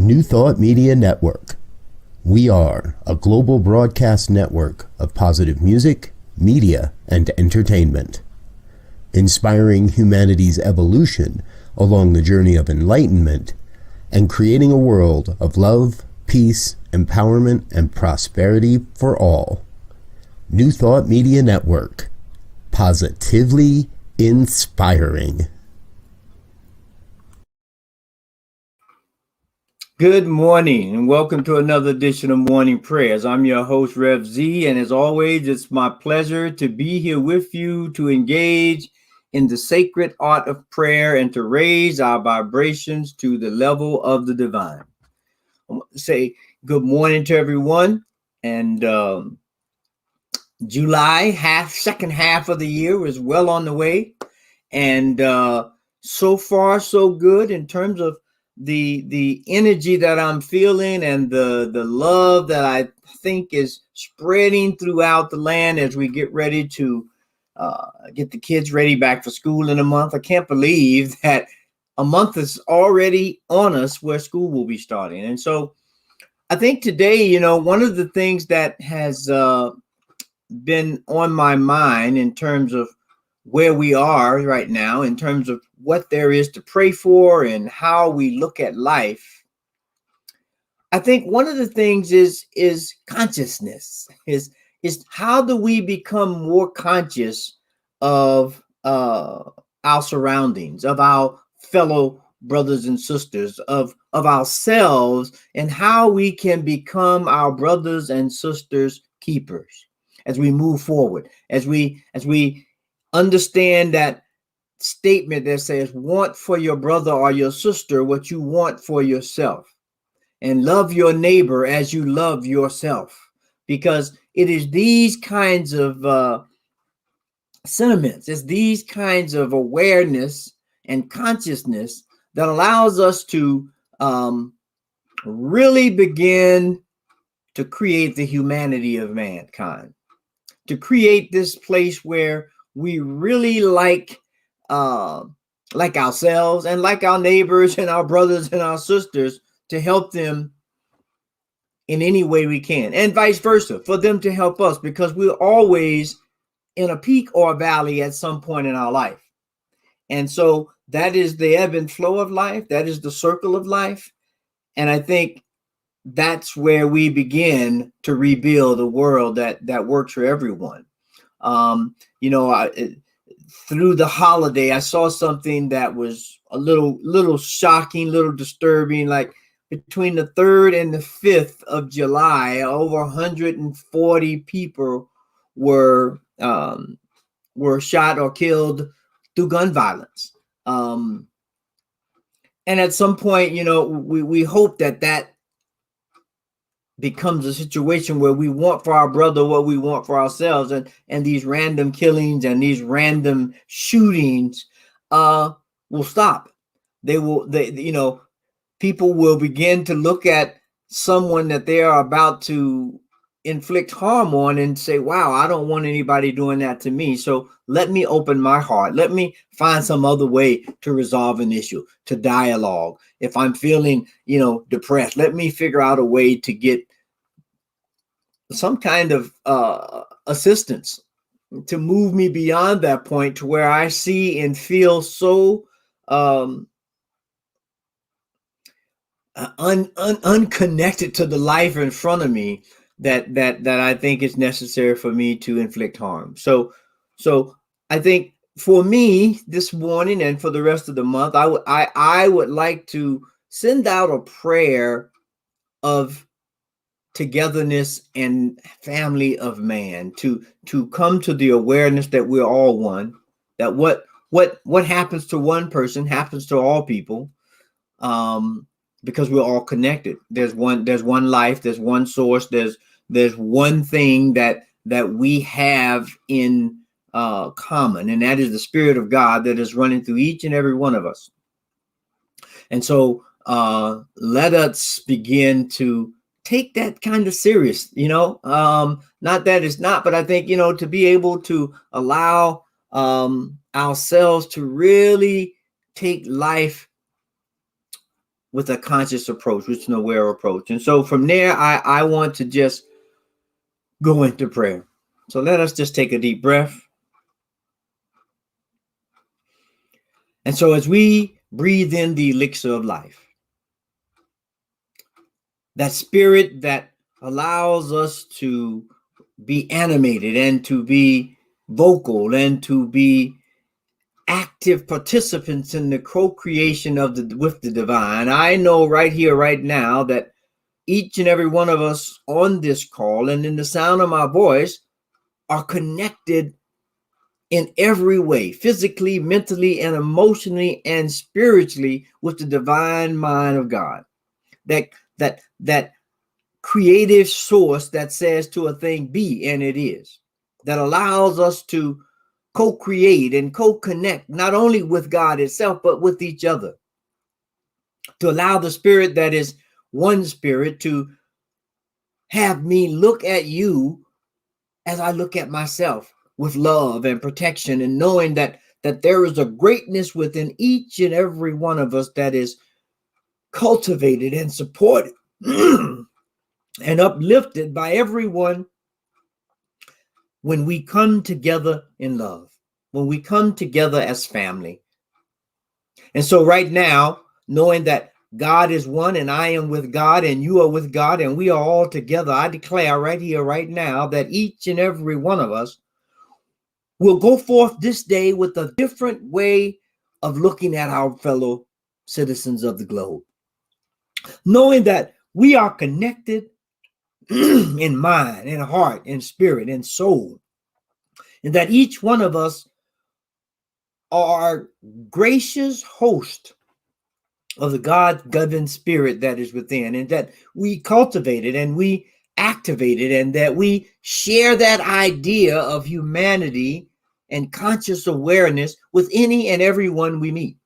New Thought Media Network. We are a global broadcast network of positive music, media, and entertainment, inspiring humanity's evolution along the journey of enlightenment and creating a world of love, peace, empowerment, and prosperity for all. New Thought Media Network. Positively inspiring. Good morning and welcome to another edition of Morning Prayers. I'm your host, Rev Z, and as always, it's my pleasure to be here with you to engage in the sacred art of prayer and to raise our vibrations to the level of the divine. I want to say good morning to everyone, and July, second half of the year is well on the way, and so far so good in terms of the energy that I'm feeling and the love that I think is spreading throughout the land as we get ready to get the kids ready back for school in a month. I can't believe that a month is already on us where school will be starting. And so I think today, one of the things that has been on my mind in terms of where we are right now, in terms of what there is to pray for and how we look at life. I think one of the things is consciousness, is how do we become more conscious of our surroundings, of our fellow brothers and sisters, of ourselves, and how we can become our brothers and sisters keepers as we move forward, as we understand that statement that says, want for your brother or your sister what you want for yourself, and love your neighbor as you love yourself, because it is these kinds of sentiments, it's these kinds of awareness and consciousness that allows us to really begin to create the humanity of mankind, to create this place where we really like ourselves and like our neighbors and our brothers and our sisters, to help them in any way we can, and vice versa, for them to help us, because we're always in a peak or a valley at some point in our life. And so that is the ebb and flow of life. That is the circle of life. And I think that's where we begin to rebuild a world that works for everyone. Through the holiday, I saw something that was a little shocking, little disturbing. Like between the 3rd and the 5th of July, over 140 people were shot or killed through gun violence. And at some point, we hope that becomes a situation where we want for our brother what we want for ourselves, and these random killings and these random shootings will stop. People will begin to look at someone that they are about to inflict harm on and say, wow, I don't want anybody doing that to me. So let me open my heart. Let me find some other way to resolve an issue, to dialogue. If I'm feeling, depressed, let me figure out a way to get some kind of assistance to move me beyond that point to where I see and feel so unconnected to the life in front of me that I think is necessary for me to inflict harm. So I think for me this morning and for the rest of the month, I would like to send out a prayer of togetherness and family of man, to come to the awareness that we're all one, that what happens to one person happens to all people, because we're all connected. There's one life, there's one source, there's one thing that we have in common, and that is the Spirit of God that is running through each and every one of us. And so let us begin to take that kind of serious, not that it's not, but I think, to be able to allow ourselves to really take life with a conscious approach, with an aware approach. And so from there, I want to just go into prayer. So let us just take a deep breath. And so as we breathe in the elixir of life, that spirit that allows us to be animated and to be vocal and to be active participants in the co-creation of with the divine. I know right here, right now, that each and every one of us on this call and in the sound of my voice are connected in every way, physically, mentally, and emotionally, and spiritually with the divine mind of God. That creative source that says to a thing, be, and it is, that allows us to co-create and co-connect, not only with God itself, but with each other, to allow the spirit that is one spirit to have me look at you as I look at myself, with love and protection, and knowing that there is a greatness within each and every one of us that is cultivated and supported and uplifted by everyone when we come together in love, when we come together as family. And so right now, knowing that God is one and I am with God and you are with God and we are all together, I declare right here, right now, that each and every one of us will go forth this day with a different way of looking at our fellow citizens of the globe, knowing that we are connected in mind, in heart, in spirit, in soul, and that each one of us are gracious host of the God-governed spirit that is within, and that we cultivate it and we activate it, and that we share that idea of humanity and conscious awareness with any and everyone we meet.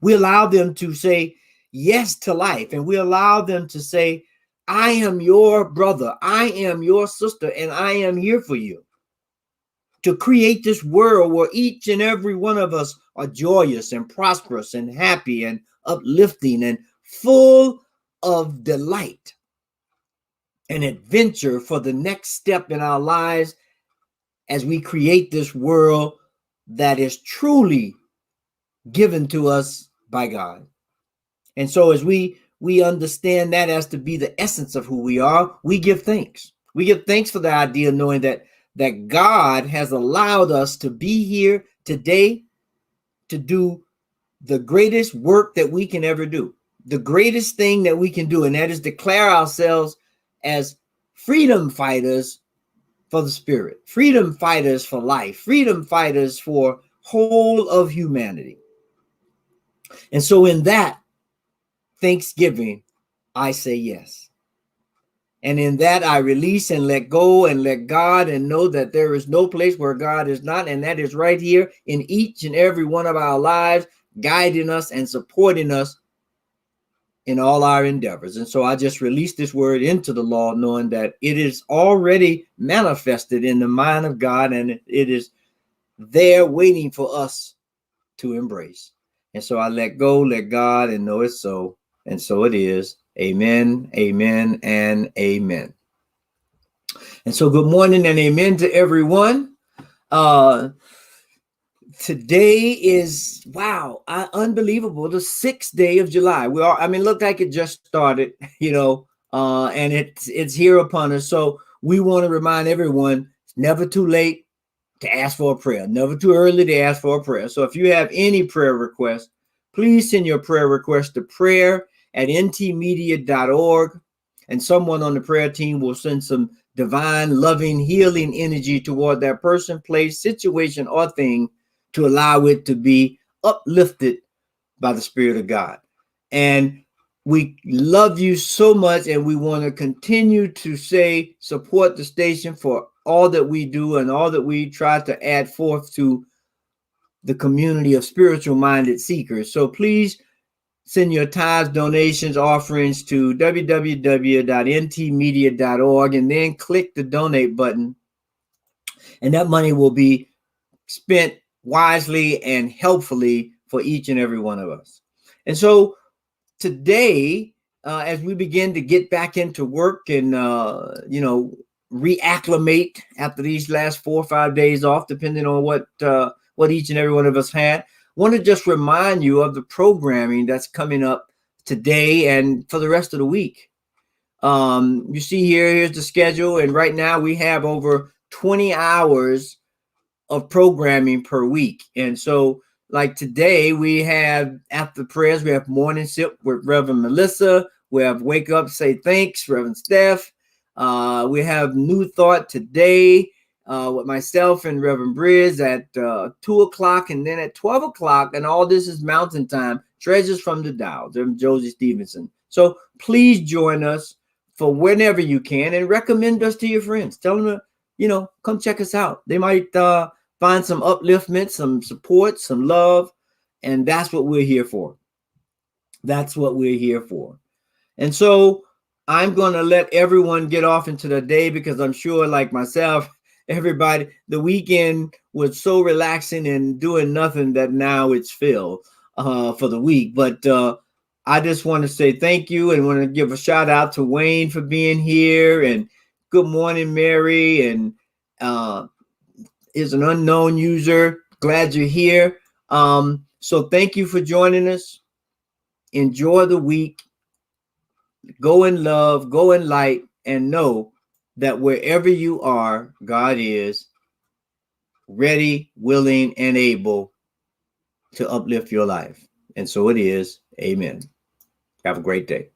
We allow them to say yes to life, and we allow them to say, I am your brother, I am your sister, and I am here for you. To create this world where each and every one of us are joyous and prosperous and happy and uplifting and full of delight and adventure for the next step in our lives as we create this world that is truly given to us by God. And so as we understand that as to be the essence of who we are, we give thanks. We give thanks for the idea, knowing that God has allowed us to be here today to do the greatest work that we can ever do, the greatest thing that we can do, and that is declare ourselves as freedom fighters for the spirit, freedom fighters for life, freedom fighters for whole of humanity. And so in that Thanksgiving, I say yes. And in that, I release and let go and let God, and know that there is no place where God is not. And that is right here in each and every one of our lives, guiding us and supporting us in all our endeavors. And so I just release this word into the law, knowing that it is already manifested in the mind of God, and it is there waiting for us to embrace. And so I let go, let God, and know it's so. And so it is. Amen, amen, and amen. And so good morning and amen to everyone. Today is, wow, unbelievable, the 6th day of July. Look like it just started, and it's here upon us. So we want to remind everyone, it's never too late to ask for a prayer, never too early to ask for a prayer. So if you have any prayer requests, please send your prayer request to prayer@ntmedia.org, and someone on the prayer team will send some divine, loving, healing energy toward that person, place, situation, or thing to allow it to be uplifted by the Spirit of God. And we love you so much, and we want to continue to support the station for all that we do and all that we try to add forth to the community of spiritual-minded seekers. So please send your tithes, donations, offerings to www.ntmedia.org, and then click the donate button. And that money will be spent wisely and helpfully for each and every one of us. And so today, as we begin to get back into work and, reacclimate after these last 4 or 5 days off, depending on what each and every one of us had, want to just remind you of the programming that's coming up today and for the rest of the week. You see here's the schedule. And right now we have over 20 hours of programming per week. And so like today we have after prayers, we have morning sip with Reverend Melissa. We have wake up, say thanks, Reverend Steph. We have new thought today with myself and Reverend Briz at 2 o'clock, and then at 12 o'clock, and all this is Mountain Time, Treasures from the Dial, Reverend Josie Stevenson. So please join us for whenever you can and recommend us to your friends. Tell them to, come check us out. They might find some upliftment, some support, some love, and that's what we're here for. That's what we're here for. And so I'm going to let everyone get off into the day because I'm sure, like myself, everybody, the weekend was so relaxing and doing nothing that now it's filled for the week. But I just want to say thank you and want to give a shout out to Wayne for being here. And good morning, Mary. And is an unknown user. Glad you're here. So thank you for joining us. Enjoy the week. Go in love, go in light, and know that wherever you are, God is ready, willing, and able to uplift your life. And so it is. Amen. Have a great day.